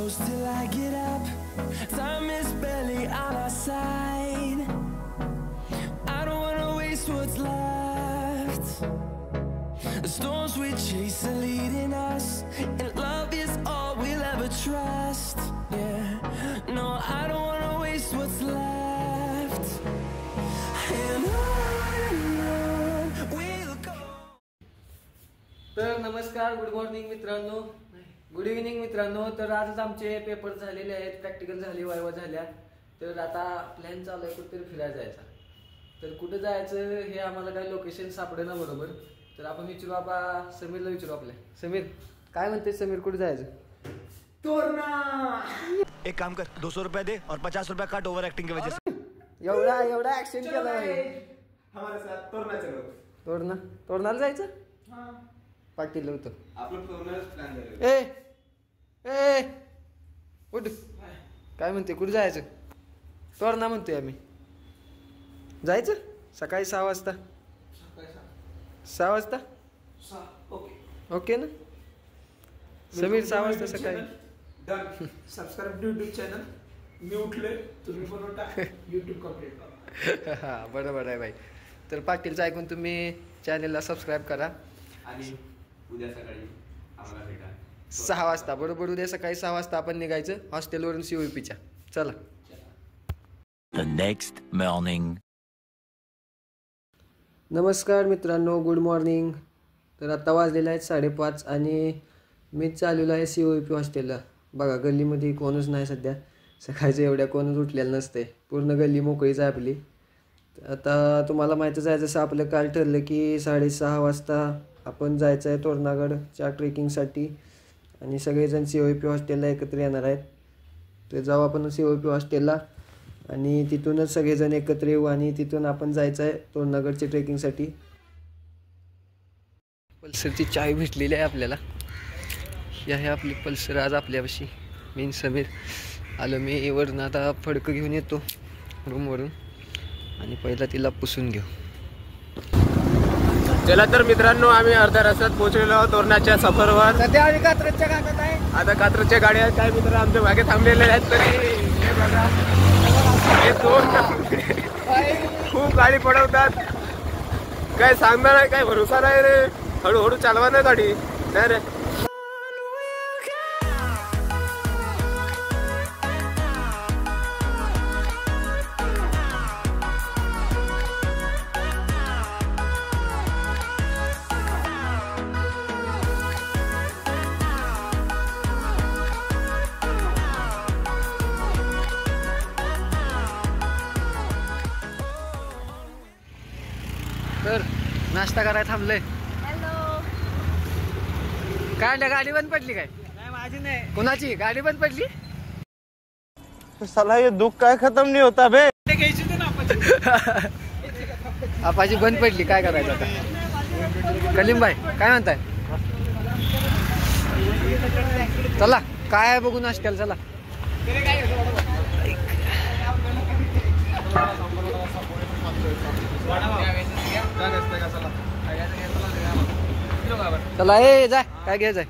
close till I get up. Time is barely on our side. I don't wanna waste what's left. The storms we chase are leading us, and love is all we'll ever trust. Yeah, no, I don't wanna waste what's left. And on we'll go. तर नमस्कार, good morning मित्रांनो, good evening मित्रांनो. तर आजच आमचे paper झालेले आहेत, practical झाली, वायवा झाल्या. तर आता प्लॅन चालू आहे कुठेतरी फिरायला जायचा. तर कुठे जायचं हे आम्हाला काही लोकेशन सापडेना बरोबर. तर आपण विचारू, बाबा समीरला विचारू. आपल्या समीर काय म्हणते? समीर कुठे जायचं? तोरणा. एक काम कर, 200 रुपये दे और 50 रुपये काट ओवर एक्टिंग की वजह से. एवढा ऍक्शन केला आहे. हमारे साथ तोरणा चलो. तोरणाला जायचं. हां पाटील होतं आपलं तोरणाच प्लॅन झालं. ए उठ. काय म्हणते? कुठे जायचं? तोरणा म्हणतोय आम्ही. जायचं सकाळी 6 वाजता. 6 वाजता ओके ना समीर? 6 वाजता सकाळी. Done. Subscribe to YouTube channel. मी उठले, तुम्ही पण उठा. YouTube कंप्लीट करा. हा बरोबर आहे भाई. तर पाटीलचं ऐकून तुम्ही चॅनलला सबस्क्राईब करा. आणि उद्या सकाळी आम्हाला भेटा 6 वाजता बरोबर. उद्या सकाळी 6 वाजता आपण निघायचं हॉस्टेलवरून COEPच्या. चला. The next morning. नमस्कार मित्रांनो, गुड मॉर्निंग. तर आता वाजलेले आहेत 5:30 आणि मी चाललेलो आहे COEP हॉस्टेलला. बघा गल्लीमध्ये कोणच नाही सध्या. सकाळचं एवढ्या कोणच उठलेलं नसते. पूर्ण गल्ली मोकळीच आहे आपली. आता तुम्हाला माहीतच आहे, जसं आपलं काल ठरलं की 6:30 वाजता आपण जायचं आहे तोरणागडच्या ट्रेकिंगसाठी. आणि सगळेजण COEP हॉस्टेलला एकत्र येणार आहेत. तर जाऊ आपण COEP हॉस्टेलला आणि तिथूनच सगळेजण एकत्र येऊ आणि तिथून आपण जायचं आहे तोरणागडच्या ट्रेकिंगसाठी. पल्सरची चावी भेटलेली आहे आपल्याला. ही आहे आपली पल्सर आज आपल्यापाशी. मी समीर आलो. मी वरून आता फडकं घेऊन येतो रूमवरून आणि पहिला तिला पुसून घेऊ. चला तर मित्रांनो, आम्ही अर्ध्या रस्त्यात पोहोचलेलो आहोत तोरणाच्या सफरवर. सध्या आम्ही कात्रजच्या घाटात आहे. आता कात्रजच्या गाड्या आहेत. काय मित्र आमच्या मागे थांबलेले आहेत. तरी हे बघा, हे दोन खूप गाडी पडवतात. काय सांगणार नाही, काय भरोसा नाही रे. हळूहळू चालवा नाही गाडी. नाही रे. तर नाश्ता करायला थांबलंय. काय गाडी बंद पडली? काय माझी नाही, कोणाची गाडी बंद पडली? साला ये दुख काय खत्म नहीं होता बे. आपाची बंद पडली, काय करायचं आता? कलीम भाई काय म्हणताय? चला काय आहे बघू नाश्त्याला. चला. चला ए जाय, काय घ्यायचंय?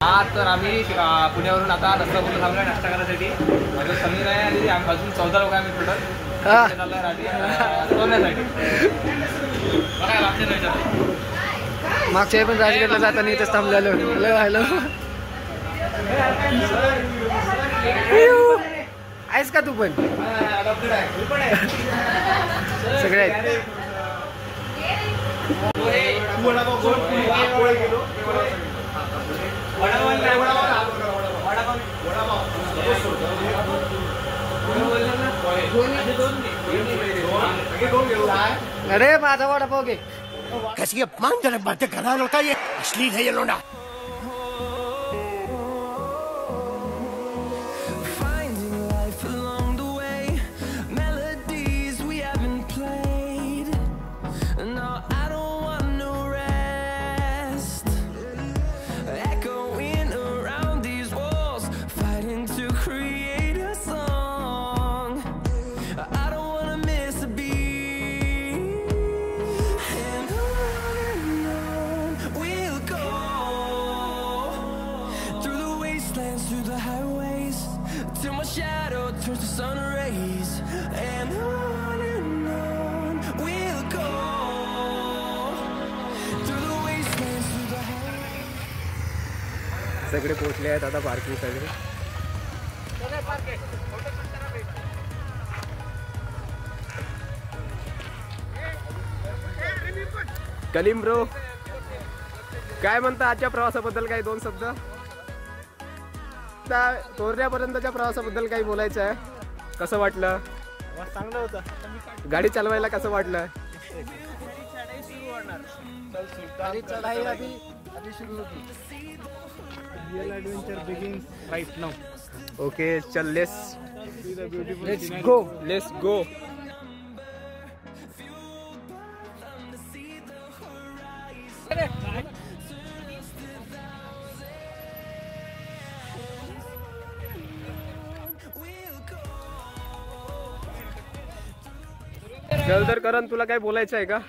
हा तर आम्ही पुण्यावरून आता रस्ता बोलून थांबलोय नाश्ता करण्यासाठी. माझं समीर आहे आणि अजून 14 लोक आम्ही टोटल. मागच्या पण राजगडला जाताना इथंच थांबलेलो. हॅलो आहेस का तू पण? सगळे आहेत. अरे माझा वडापाव घे. कैसी अपमानजनक बातें कर रहा है लड़का, ये अश्लील है ये लोंडा. We'll go. सगळे पोहोचले आहेत आता पार्किंग साठी. कलीम ब्रो काय म्हणता आजच्या प्रवासाबद्दल काही 2 शब्द? तोरण्यापर्यंतच्या प्रवासाबद्दल काही बोलायचं आहे? कसं वाटलं? चांगलं होतं. गाडी चालवायला कसं वाटलं? Real adventure begins right now. Okay चल लेट्स गो. चल तर करण तुला काय बोलायचं आहे का?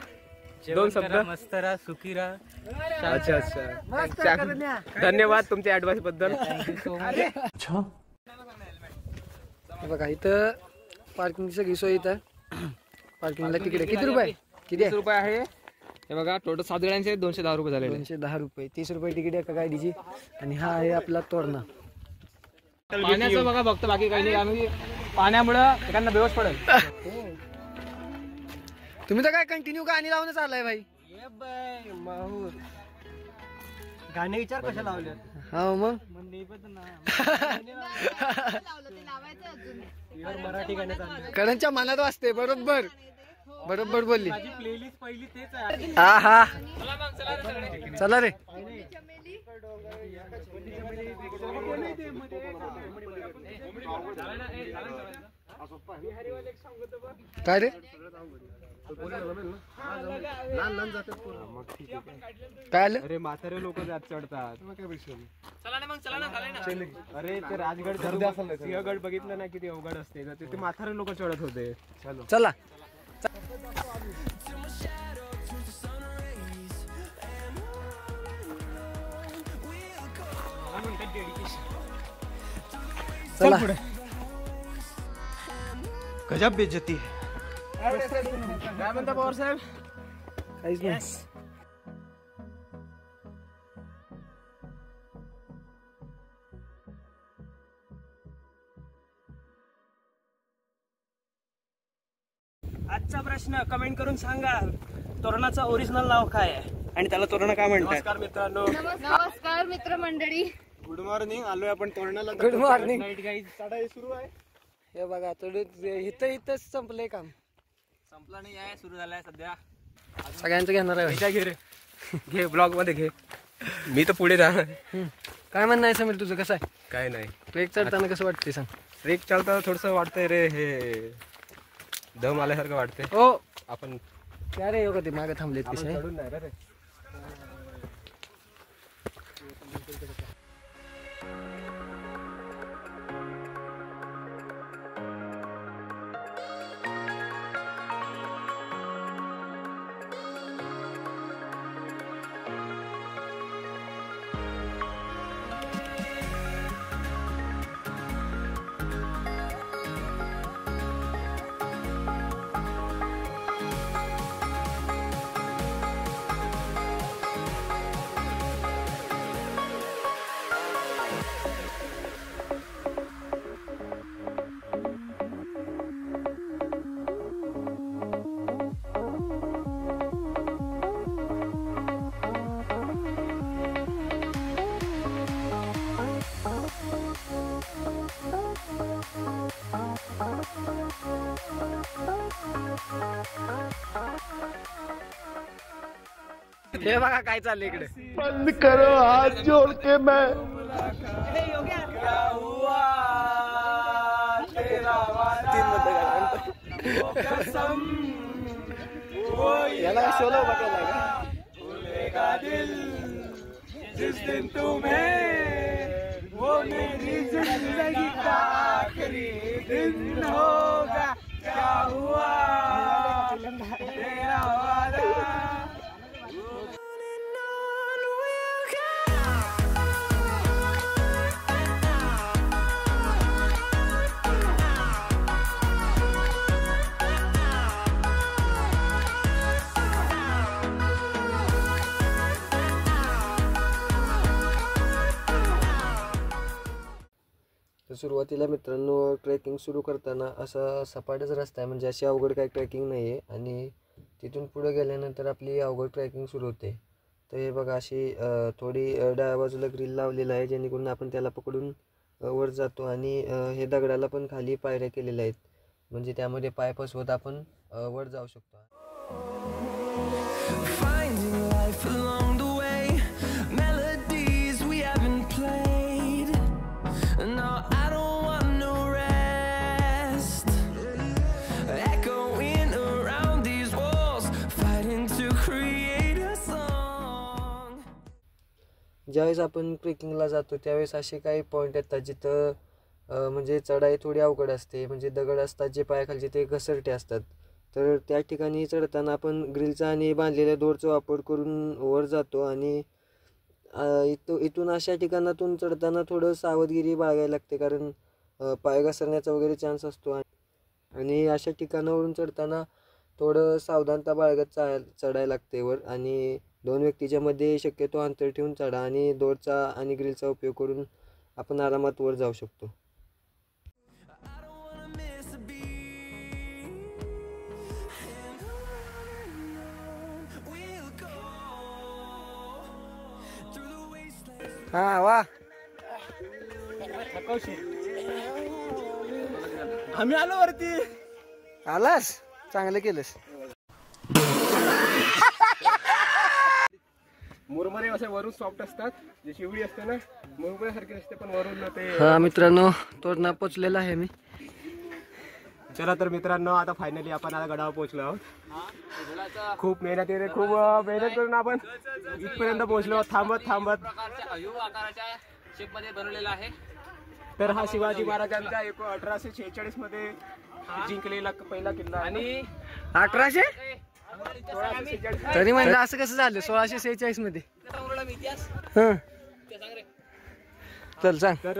2 शब्द. मस्त राहा, सुखी राहा. अच्छा. धन्यवाद तुमच्या ऍडवाइस बद्दल. बघा इथं पार्किंगची सगळी सोय इथं. पार्किंगला तिकीट किती रुपये? किती रुपये आहे? हे बघा टोटल 7 गाड्यांचे 210 रुपये झाले. 210 रुपये. 30 रुपये तिकीट आहे एका गाडीची. आणि हा आहे आपला तोरणा. पाण्याचं बघा फक्त, बाकी काही नाही. आम्ही पाण्यामुळं एखादा बेहोश पडेल. तुम्ही तर काय कंटिन्यू गाणी लावूनच आलाय भाई. गाणे विचार कशा लावले? हा मग मराठी गाणे करणच्या मनात वाजते. बरोबर बोलली. प्लेलिस्ट पहिली तेच आहे. हा चला रे. काय रे काय आलं? अरे म्हातारे लोक जात चढतात. अरे ते राजगड सिंहगड बघितलं ना किती अवघड असते. तिथे म्हातारे लोक चढत होते. चला चला. गजब बेइज्जती. काय म्हणता पवार साहेब? काहीच नाही. आजचा प्रश्न कमेंट करून सांगा, तोरणाचं ओरिजिनल नाव काय आहे आणि त्याला तोरणा काय म्हणतात? नमस्कार मित्रांनो. नमस्कार मित्रमंडळी. Good morning. आलोय आपण तोरणाला. Good morning. चढाई सुरू आहे. हे बघा थोडं इथंच संपलंय काम. संपला नाही आहे, सुरू झालाय सध्या. सगळ्यांचं घेणार आहे. घे रे, घे ब्लॉग मध्ये घे. मी तर पुढे राहणार. काय म्हणणं आहे समीर तुझं? कसं आहे? काय नाही. ट्रेक चढताना कसं वाटते सांग? ट्रेक चालताना थोडस वाटतंय रे, हे दम आल्यासारखं वाटतंय. हो आपण क्या रे योगा ते मागे थांबलेत कसे? चढून नाही रे. हे बघा काय चाललंय इकडे. बंद करो हाथ जोड़ के मैं याला सोलो बघायला जिस दिन तुम्हें वो मेरी जिंदगी का आखिरी दिन होगा, क्या हुआ तेरा वादा. तर सुरुवातीला मित्रांनो ट्रेकिंग सुरू करताना असा सपाटच रस्ता आहे, म्हणजे अशी अवघड काही ट्रेकिंग नाही आहे. आणि तिथून पुढे गेल्यानंतर आपली अवघड ट्रेकिंग सुरू होते. तर हे बघा अशी थोडी डाव्या बाजूला ग्रिल लावलेलं आहे, जेणेकरून आपण त्याला पकडून वर जातो. आणि हे दगडाला पण खाली पायऱ्या केलेल्या आहेत, म्हणजे त्यामध्ये पाय फसवत आपण वर जाऊ शकतो. Finding life along the way, melodies we haven't played. No, I don't want no rest. Echoing around these walls, fighting to create a song. ज्यावेळेस आपण ट्रेकिंगला जातो त्यावेळेस असे काही पॉईंट येतात जिथं म्हणजे चढाई थोडी अवघड असते, म्हणजे दगड असतात जे पायाखालचे ते घसरटे असतात. तर त्या ठिकाणी चढताना आपण ग्रिलचा आणि बांधलेल्या दोरचा वापर करून वर जातो. आणि इथून अशा ठिकाणातून चढताना थोडं सावधगिरी बाळगायला लागते, कारण पाय घसरण्याचा वगैरे चान्स असतो. आणि अशा ठिकाणावरून चढताना थोडं सावधानता बाळगत चढायला लागते वर. आणि 2 व्यक्तीच्या मध्ये शक्यतो अंतर ठेवून चढा, आणि दोरचा आणि ग्रिलचा उपयोग करून आपण आरामात वर जाऊ शकतो. हा वा आम्ही आलो वरती. आलास, चांगलं केलंस. मुरमुरे असे वरून सॉफ्ट असतात, जे शिवडी असते ना मुरमुरे सारखे असते, पण वरून ते. हा मित्रांनो, तोरणा पोचलेला आहे मी. चला तर मित्रांनो, आता फायनली आपण आता गडावर पोहोचलो आहोत. खूप मेहनत करून आपण इथपर्यंत पोहोचलो थांबत शेप मध्ये बनवलेला आहे. तर हा शिवाजी महाराजांचा 1846 मध्ये जिंकलेला पहिला किल्ला. आणि 1800 तरी म्हणलं असं कसं झालं 1646 मध्ये. चल सांग. तर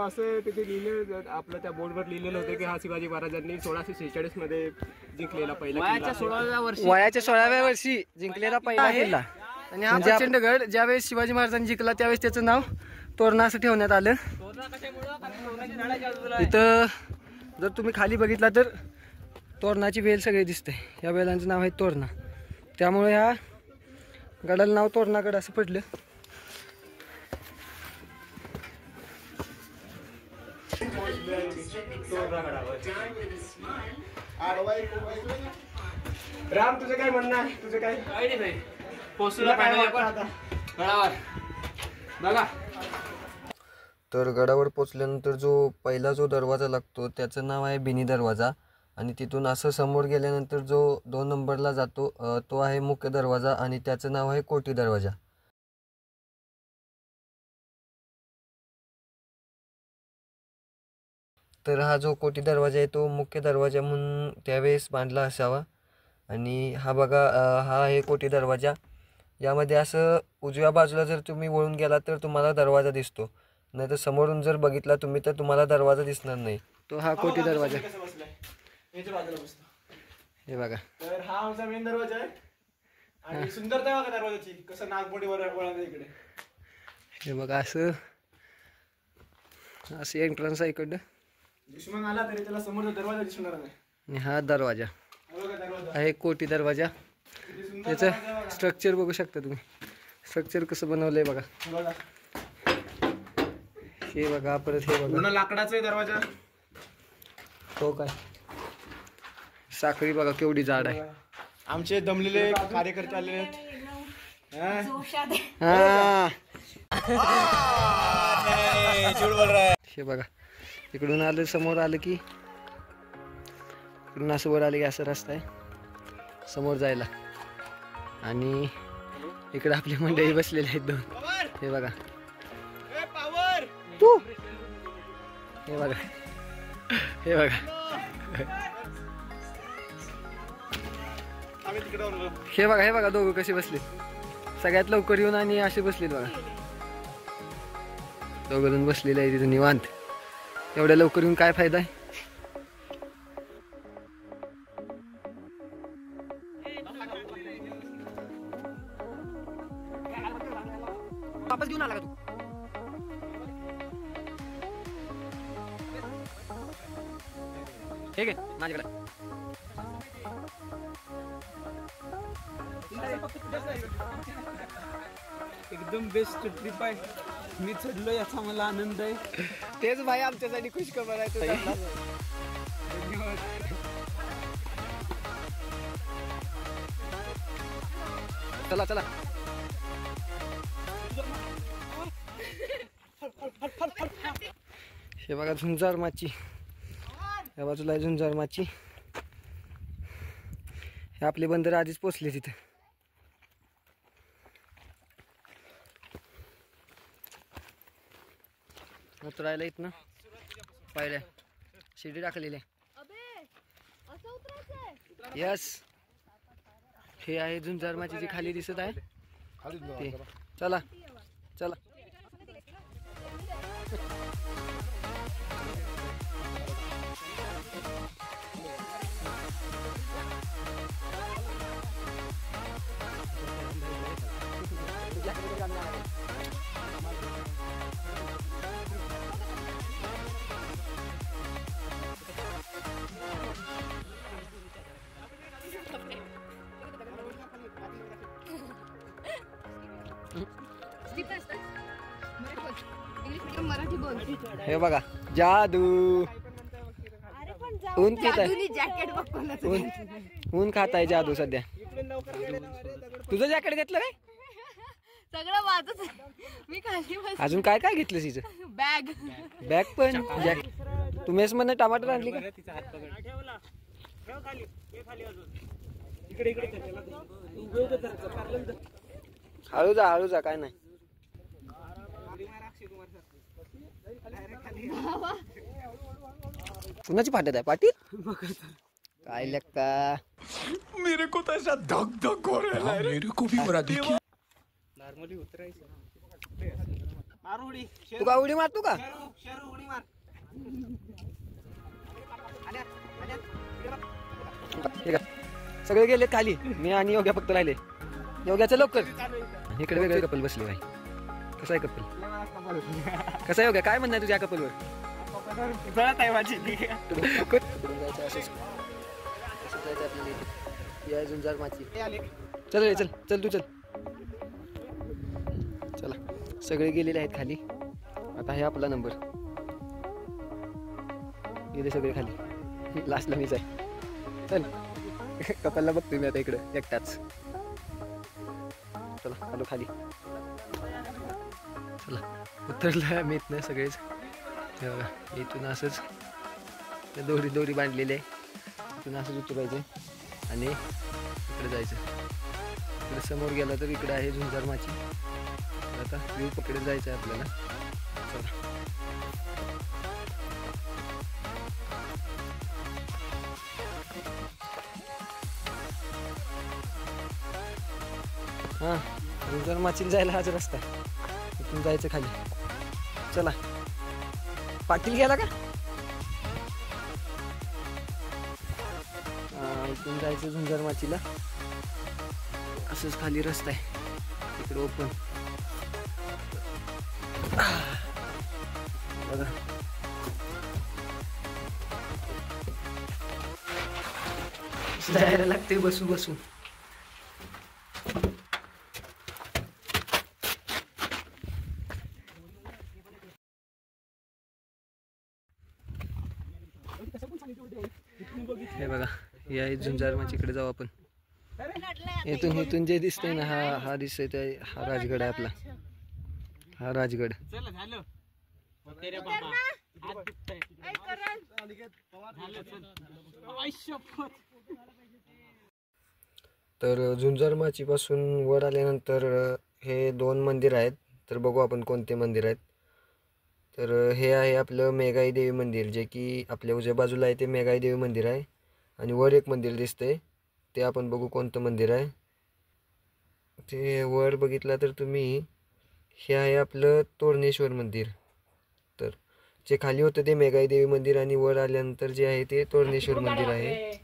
असं तिथे लिहिलं, आपलं त्या बोर्डवर लिहिलेलं होतं की हा शिवाजी महाराजांनी 1646 मध्ये जिंकलेला पहिला वयाच्या 16व्या वर्षी जिंकलेला पहिला किल्ला. आणि हा प्रचंडगड ज्यावेळेस शिवाजी महाराजांनी जिंकला त्यावेळेस त्याचं नाव तोरणा असं ठेवण्यात आलं. इथं जर तुम्ही खाली बघितला तर तोरणाची वेल सगळे दिसते. या वेलांचं नाव आहे तोरणा, त्यामुळे ह्या गडाला नाव तोरणागड असं पडलं. राम, तुझं काय म्हणणं आहे? तुझं काय नाही पोहोचला गडावर बघा. तर गडावर पोचल्यानंतर पहिला जो दरवाजा लागतो त्याचं नाव आहे बिनी दरवाजा. आणि तिथून असं समोर गेल्यानंतर जो 2 नंबरला जातो तो आहे मुख्य दरवाजा, आणि त्याचं नाव आहे कोटी दरवाजा. तर हा जो कोटी दरवाजा आहे तो मुख्य दरवाजा म्हणून त्यावेळेस बांधला असावा. आणि हा बघा, हा आहे कोटी दरवाजा. यामध्ये असं उजव्या बाजूला जर तुम्ही वळून गेला तर तुम्हाला दरवाजा दिसतो, नाही तर समोरून जर बघितला तुम्ही तर तुम्हाला दरवाजा दिसणार नाही. तो हा कोटी दरवाजा. हे बघा, तर हा आमचा मेन दरवाजा आहे. आणि सुंदरता बघा दरवाजाची, कसं नागमोडी वळण इकडे. हे बघा असं एंट्रन्स आहे इकडं. दुश्मन आला तरी त्याला समोरचा दरवाजा दिसणार नाही. आणि हा दरवाजा आहे कोटी दरवाजा. त्याचं स्ट्रक्चर बघू शकता तुम्ही, स्ट्रक्चर कसं बनवलंय बघा. हे बघा, परत हे बघा, पूर्ण लाकडाचा दरवाजा. हो काय, साखळी बघा केवढी जाड आहे. आमचे दमलेले कार्यकर्ते आलेले आहेत. हे बघा, इकडून आलं, समोर आलं की इकडून असं वर आलं की असं रस्ता आहे समोर जायला. आणि इकडे आपली मंडळी बसलेली आहेत 2. हे बघा, तू हे बघा, हे बघा, हे बघा, हे बघा दोघं कसे बसले. सगळ्यात लवकर येऊन आणि असे बसलेत बघा. 2 जण बसलेले आहे तिथे निवांत. एवढ्या लवकर येऊन काय फायदा आहे. वापस घेऊन आला का तू? ठीक आहे माझ्याकडे. एकदम बेस्ट ट्रिप आहे. मी चढलो याचा मला आनंद आहे. तेच भाई आमच्यासाठी खुशखबर आहे तुझा. धन्यवाद. चला चला. हे बघा झुंजार माची, या बाजूला आहे झुंजार माची. हे आपले बंदर आधीच पोचले तिथे. उतरायला इथनं पाहिलं शिडी टाकलेली आहे. यस, हे आहे झुंजार माची जी खाली दिसत आहे ते. चला चला. मराठी बोल. हे बघा जादू. ऊन पित आहे, जॅकेट बघ. ऊन खात आहे जादू सध्या. तुझं जॅकेट घेतलं काय? सगळं माझच. मी खाली बस. अजून काय काय घेतलं तिचं? बॅग. बॅग पण जॅकेट. तू मेस मध्ये टमाटर आणली का? हळू जा काय नाही. कुणाची फाटत आहे पाटील? काय लेक्का मेरे को तो ऐसा धक धक हो रहा है. मेरे को भी हो रहा देखिए. नॉर्मली उतरायचं. मारू उडी. तू का उडी मारतो का? शेरू उडी मार. ठीक आहे, सगळे गेले खाली. मी आणि योग्या फक्त राहिले. योग्याचं लवकर. इकडे वेगळे कपल बसले भाई. कसा आहे कपल? कसा आहे योग्या? काय म्हणणं आहे तुझ्या कपलवर? जळत आहे माझी. झुंजार माची. चल रे, चल चल तू चल. चला, सगळे गेलेले आहेत खाली. आता आहे आपला नंबर. गेले सगळे खाली. लास्टला मीच आहे. चल, कपलला बघतोय मी आता इकडं एकटाच. चला आलो खाली. चला उतरलं मी इथनं सगळेच. इथून असंच दोरी बांधलेली आहे. इथून असंच उतरायचं आणि इकडे जायचं. इकडे समोर गेला तर इकडे आहे झुंजार माची. आता व्ह्यू पकडत जायचं आहे आपल्याला. चला हां, झुंजार माचीला जायला हाच रस्ता. इथून जायचं खाली. चला. पाटील गेला का? इथून जायचं झुंजार माचीला. असंच खाली रस्ता आहे इकडे ओपन. बघा जायला लागते बसू बसू. हे बघा, या झुंजार माचीकडे जाऊ आपण. इथून जे दिसतंय ना, हा दिसतोय ते हा राजगड आहे आपला. हा राजगड. तर झुंजार माचीपासून वर आल्यानंतर हे 2 मंदिर आहेत. तर बघू आपण कोणते मंदिर आहेत. तर हे आहे आपलं मेघाई देवी मंदिर, जे की आपल्या उजव्या बाजूला आहे ते मेघाई देवी मंदिर आहे. आणि वर एक मंदिर दिसतंय, ते आपण बघू कोणतं मंदिर आहे. ते वर बघितलं तर तुम्ही, हे आहे आपलं तोरणेश्वर मंदिर. तर जे खाली होतं ते मेघाई देवी मंदिर आणि वर आल्यानंतर जे आहे ते तोरणेश्वर मंदिर आहे.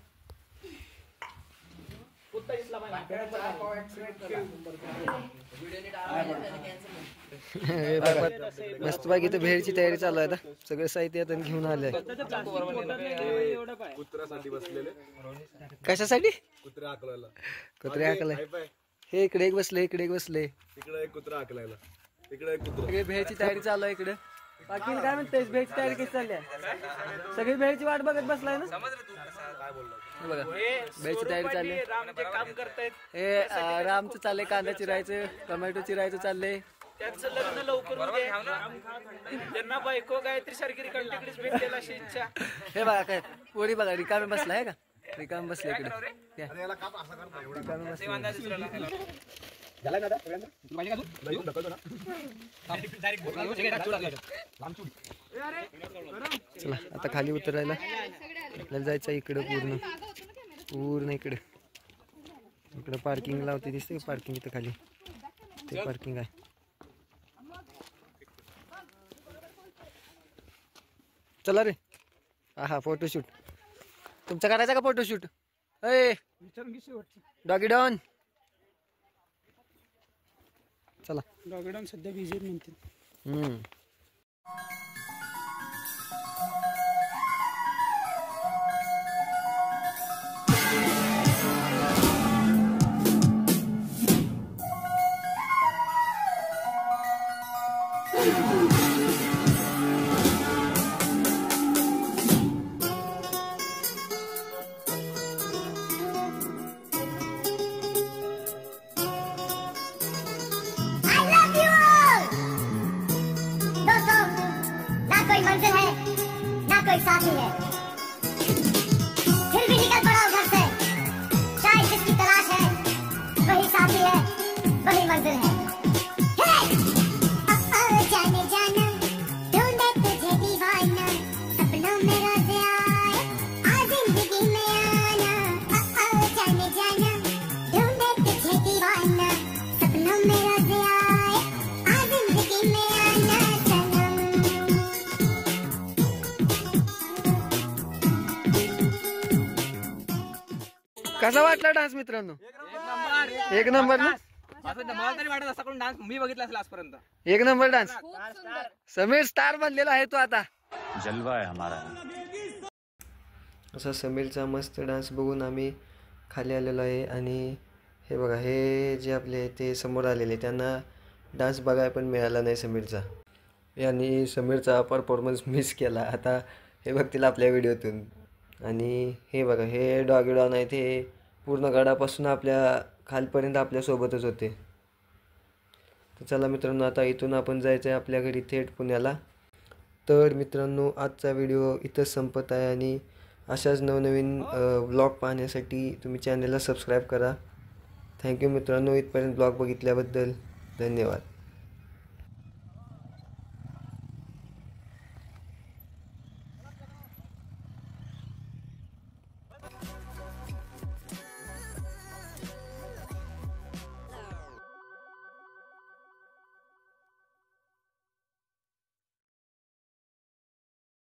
मस्त बाकी इथं भेळची तयारी चालू आहे आता. सगळं साहित्य आता घेऊन आलंय. कशासाठी? कुत्रे हाकलाय. हे इकडे एक बसले, इकडे एक बसले, इकडे एक कुत्रा हाकलायला, इकडे एक कुत्रा. सगळी भेळची तयारी चालू आहे इकडे. पाटील काय म्हणतेस? भेळची तयारी कशी चालली आहे? सगळी भेळची वाट बघत बसलाय ना? बघा भेळची तयारी चालली. हे रामचं चाललंय कांदा चिरायचं, टोमॅटो चिरायचं चाललंय. त्यांचं लग्न लवकर होऊ दे. त्यांना बायको गायत्री सारखी रिकामटेकडीच भेटलेला अशी इच्छा. हे बघा काय पोरी बघा रिकामे बसलाय का? रिकाम बसले इकडे. चला आता खाली उतरायला आपल्याला जायचं इकडं. पूर्ण इकडे पार्किंग लावते दिसते. पार्किंग इथं खाली ते पार्किंग आहे. चला रे. हा फोटोशूट तुमचा करायचा का? Photoshoot Doggy Don. चला डॉगी डॉन सध्या बिझी म्हणते. कोई साथी है फिर भी निकल पड़ा घर से. शायद जिसकी तलाश है वही साथी है, वही मंजिल है. जाने जाना ढूंढे तुझे दीवाना, सपनों में रोज आए आ जिंदगी में आना. जाने जाना ढूंढे तुझे दीवाना, सपनों में रोज आए आ जिंदगी में आना. कसा वाटला डान्स मित्रांनो? एक नंबर ना? मला तरी वाटत असा करून डान्स मी बघितला असेल आजपर्यंत. एक नंबर डान्स. समीर स्टार बनलेला आहे तो आता. जलवा आहे हमारा. असा समीरचा मस्त डान्स बघून आम्ही खाली आलेलो आहे. आणि हे बघा हे जे आपले ते समोर आलेले त्यांना डान्स बघायला पण मिळाला नाही समीरचा. यांनी समीरचा परफॉर्मन्स मिस केला. आता हे बघतील आपल्या व्हिडिओतून. आणि हे बघा हे डॉगी डॉन आहे ते पूर्ण गडापासून आपल्या खालपर्यंत आपल्यासोबतच होते. तर चला मित्रांनो आता इथून आपण जायचं आहे आपल्या घरी थेट पुण्याला. तर मित्रांनो आजचा व्हिडिओ इथंच संपत आहे. आणि अशाच नवनवीन ब्लॉग पाहण्यासाठी तुम्ही चॅनलला सबस्क्राईब करा. थँक्यू मित्रांनो इथपर्यंत ब्लॉग बघितल्याबद्दल. धन्यवाद.